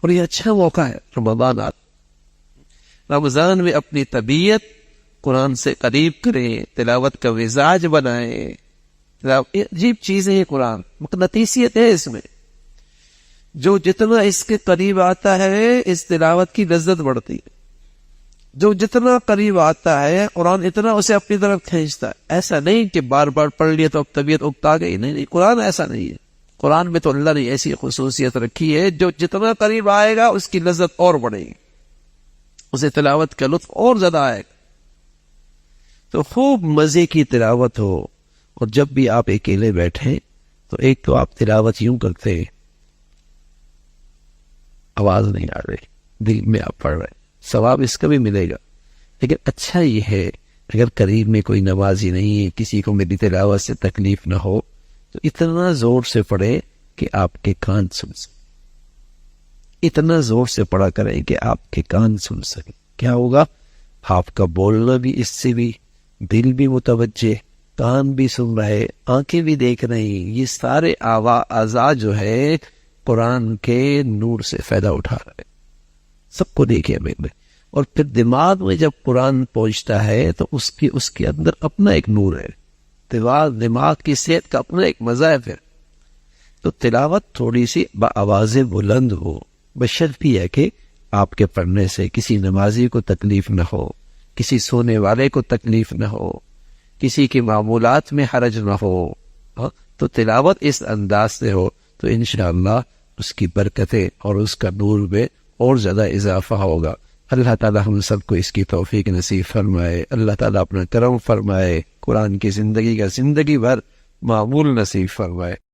اور یہ اچھا موقع ہے رمضان رمضان میں اپنی طبیعت قرآن سے قریب کریں، تلاوت کا مزاج بنائیں. عجیب چیز ہے یہ قرآن، مقناطیسیت ہے اس میں. جو جتنا اس کے قریب آتا ہے اس تلاوت کی لذت بڑھتی ہے. جو جتنا قریب آتا ہے قرآن اتنا اسے اپنی طرف کھینچتا ہے. ایسا نہیں کہ بار بار پڑھ لیا تو اب طبیعت اکتا گئی، نہیں، قرآن ایسا نہیں ہے. قرآن میں تو اللہ نے ایسی خصوصیت رکھی ہے جو جتنا قریب آئے گا اس کی لذت اور بڑھے گی، اسے تلاوت کا لطف اور زیادہ آئے گا. تو خوب مزے کی تلاوت ہو. اور جب بھی آپ اکیلے بیٹھیں تو ایک تو آپ تلاوت یوں کرتے ہیں، آواز نہیں آ رہی، دل میں آپ پڑھ رہے، ثواب اس کا بھی ملے گا. لیکن اچھا یہ ہے اگر قریب میں کوئی نمازی نہیں ہے، کسی کو میری تلاوت سے تکلیف نہ ہو، تو اتنا زور سے پڑھے کہ آپ کے کان سن سکیں. اتنا زور سے پڑھا کریں کہ آپ کے کان سن سکیں. کیا ہوگا؟ آپ کا بولنا بھی اس سے بھی، دل بھی متوجہ، کان بھی سن رہے، آنکھیں بھی دیکھ رہی. یہ سارے اعضاء جو ہے قرآن کے نور سے فائدہ اٹھا رہے، سب کو دیکھے میں. اور پھر دماغ میں جب قرآن پہنچتا ہے تو اس کے اندر اپنا ایک نور ہے. دماغ کی صحت کا اپنا ایک مزہ ہے. پھر تو تلاوت تھوڑی سی بآواز بلند ہو، بشرط یہ ہے کہ آپ کے پڑھنے سے کسی نمازی کو تکلیف نہ ہو، کسی سونے والے کو تکلیف نہ ہو، کسی کی معمولات میں حرج نہ ہو. تو تلاوت اس انداز سے ہو تو انشاءاللہ اس کی برکتیں اور اس کا نور میں اور زیادہ اضافہ ہوگا. اللہ تعالی ہم سب کو اس کی توفیق نصیب فرمائے. اللہ تعالی اپنا کرم فرمائے، قرآن کی زندگی کا زندگی بھر معمول نصیب فرمائے.